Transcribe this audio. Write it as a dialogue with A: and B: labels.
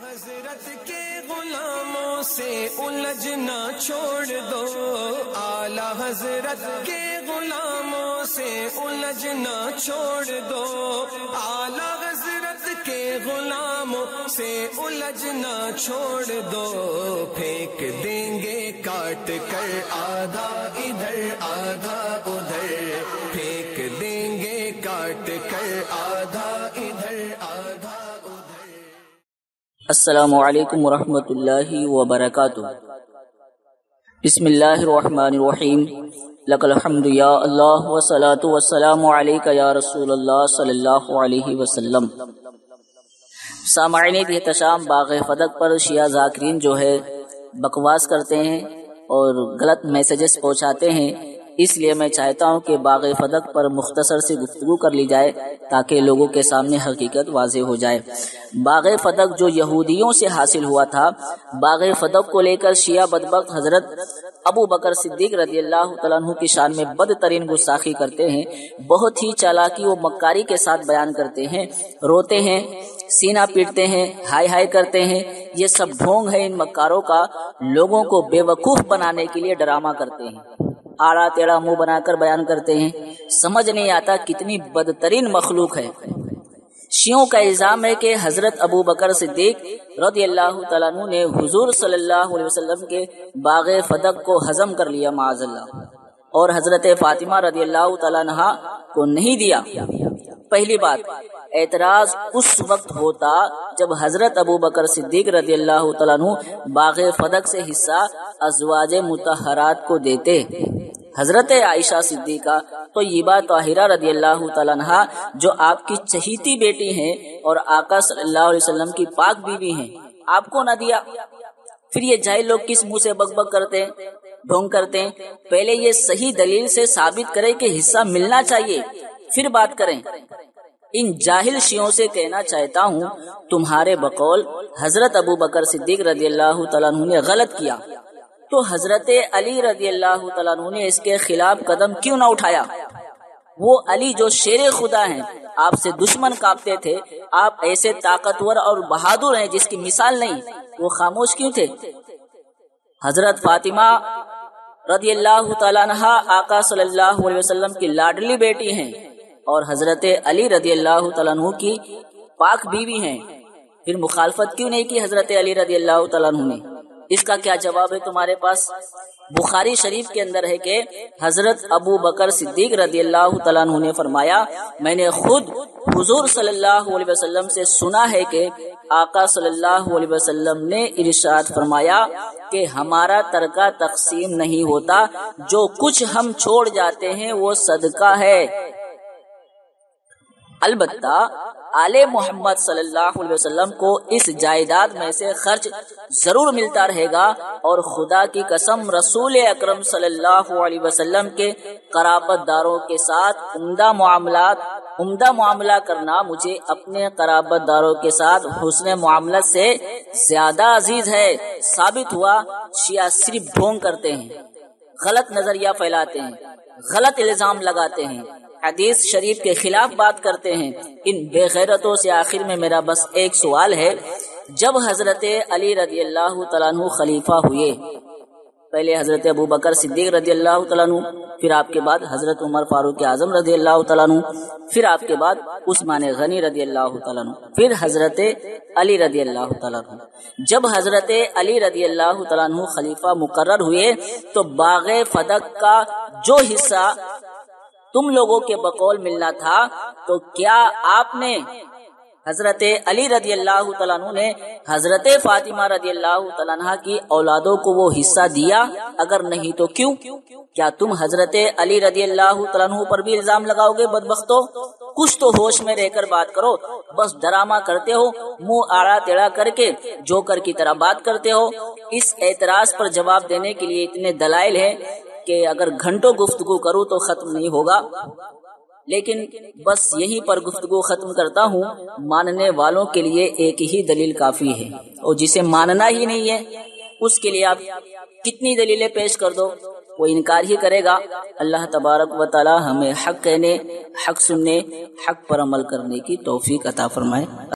A: حضرت کے غلاموں سے الجھنا چھوڑ دو، اعلی حضرت کے غلاموں سے الجھنا چھوڑ دو، اعلی حضرت کے غلاموں سے الجھنا چھوڑ دو، پھینک دیں گے کاٹ کر آدھا ادھر آدھا ادھر، پھینک دیں گے کاٹ کر آدھا ادھر آدھا۔
B: السلام علیکم ورحمۃ اللہ وبرکاتہ۔ بسم اللہ الرحمن الرحیم۔ لک الحمد یا اللہ والصلاة والسلام علیک یا رسول اللہ صلی اللہ علیہ وسلم۔ سامعین احتشام، باغ فدق پر شیعہ ذاکرین جو ہے بکواس کرتے ہیں اور غلط میسیجز پہنچاتے ہیں، اس لیے میں چاہتا ہوں کہ باغ فدق پر مختصر سی گفتگو کر لی جائے تاکہ لوگوں کے سامنے حقیقت واضح ہو جائے۔ باغ فدق جو یہودیوں سے حاصل ہوا تھا، باغ فدق کو لے کر شیعہ بدبخت حضرت ابو بکر صدیق رضی اللہ تعالیٰ عنہ کی شان میں بدترین گستاخی کرتے ہیں، بہت ہی چالاکی و مکاری کے ساتھ بیان کرتے ہیں، روتے ہیں، سینہ پیٹتے ہیں، ہائے ہائے کرتے ہیں۔ یہ سب ڈھونگ ہے ان مکاروں کا، لوگوں کو بے وقوف بنانے کے لیے ڈرامہ کرتے ہیں، آڑا تیڑا منہ بنا کر بیان کرتے ہیں۔ سمجھ نہیں آتا کتنی بدترین مخلوق ہے۔ شیعوں کا الزام ہے کہ حضرت ابو بکر صدیق رضی اللہ تعالیٰ عنہ نے حضور صلی اللہ علیہ وسلم کے باغ فدق کو ہضم کر لیا معاذ اللہ، اور حضرت فاطمہ رضی اللہ تعالیٰ عنہ کو نہیں دیا۔ پہلی بات، اعتراض اس وقت ہوتا جب حضرت ابو بکر صدیق رضی اللہ تعالیٰ عنہ باغ فدق سے حصہ ازواج مطہرات کو دیتے۔ حضرت عائشہ صدیقہ طیبہ طاہرہ رضی اللہ تعالیٰ عنہ جو آپ کی چہیتی بیٹی ہیں اور آقا صلی اللہ علیہ وسلم کی پاک بیوی ہیں، آپ کو نہ دیا۔ پھر یہ جاہل لوگ کس منہ سے بک بک کرتے ہیں، ڈھونگ کرتے ہیں؟ پہلے یہ صحیح دلیل سے ثابت کرے کہ حصہ ملنا چاہیے، پھر بات کریں۔ ان جاہل شیعوں سے کہنا چاہتا ہوں، تمہارے بقول حضرت ابو بکر صدیق رضی اللہ تعالیٰ عنہ نے غلط کیا، تو حضرت علی رضی اللہ تعالیٰ عنہ نے اس کے خلاف قدم کیوں نہ اٹھایا؟ وہ علی جو شیر خدا ہیں، آپ سے دشمن کانپتے تھے، آپ ایسے طاقتور اور بہادر ہیں جس کی مثال نہیں، وہ خاموش کیوں تھے؟ حضرت فاطمہ رضی اللہ تعالیٰ عنہ آقا صلی اللہ علیہ وسلم کی لاڈلی بیٹی ہیں اور حضرت علی رضی اللہ تعالیٰ عنہ کی پاک بیوی ہیں، پھر مخالفت کیوں نہیں کی حضرت علی رضی اللہ تعالیٰ عنہ نے؟ اس کا کیا جواب ہے تمہارے پاس؟ بخاری شریف کے اندر ہے کہ حضرت ابو بکر صدیق رضی اللہ تعالیٰ عنہ نے فرمایا، میں نے خود حضور صلی اللہ علیہ وسلم سے سنا ہے کہ آقا صلی اللہ علیہ وسلم نے ارشاد فرمایا کہ ہمارا ترکہ تقسیم نہیں ہوتا، جو کچھ ہم چھوڑ جاتے ہیں وہ صدقہ ہے۔ البتہ آل محمد صلی اللہ علیہ وسلم کو اس جائیداد میں سے خرچ ضرور ملتا رہے گا، اور خدا کی قسم رسول اکرم صلی اللہ علیہ وسلم کے قرابت داروں کے ساتھ عمدہ معاملہ کرنا مجھے اپنے قرابت داروں کے ساتھ حسن معاملت سے زیادہ عزیز ہے۔ ثابت ہوا شیعہ صرف ڈھونگ کرتے ہیں، غلط نظریہ پھیلاتے ہیں، غلط الزام لگاتے ہیں، حدیث شریف کے خلاف بات کرتے ہیں۔ ان بے غیرتوں سے آخر میں میرا بس ایک سوال ہے، جب حضرت علی رضی اللہ تعالیٰ عنہ خلیفہ ہوئے، پہلے حضرت ابو بکر صدیق رضی اللہ تعالیٰ عنہ، پھر آپ کے بعد حضرت عمر فاروق اعظم رضی اللہ تعالیٰ عنہ، پھر آپ کے بعد عثمان غنی رضی اللہ تعالیٰ عنہ، پھر حضرت علی رضی اللہ تعالیٰ عنہ۔ جب حضرت علی رضی اللہ تعالیٰ عنہ خلیفہ مقرر ہوئے تو باغ فدق کا جو حصہ تم لوگوں کے بقول ملنا تھا، تو کیا آپ نے حضرت علی رضی اللہ تعالیٰ عنہ نے حضرت فاطمہ رضی اللہ تعالیٰ عنہ کی اولادوں کو وہ حصہ دیا؟ اگر نہیں تو کیوں؟ کیا تم حضرت علی رضی اللہ تعالیٰ عنہ پر بھی الزام لگاؤ گے؟ بدبختو، کچھ تو ہوش میں رہ کر بات کرو، بس ڈرامہ کرتے ہو، منہ آڑا تیڑا کر کے جوکر کی طرح بات کرتے ہو۔ اس اعتراض پر جواب دینے کے لیے اتنے دلائل ہیں کہ اگر گھنٹوں گفتگو کروں تو ختم نہیں ہوگا، لیکن بس یہیں پر گفتگو ختم کرتا ہوں۔ ماننے والوں کے لیے ایک ہی دلیل کافی ہے، اور جسے ماننا ہی نہیں ہے اس کے لیے آپ کتنی دلیلیں پیش کر دو وہ انکار ہی کرے گا۔ اللہ تبارک و تعالی ہمیں حق کہنے، حق سننے، حق پر عمل کرنے کی توفیق عطا فرمائے۔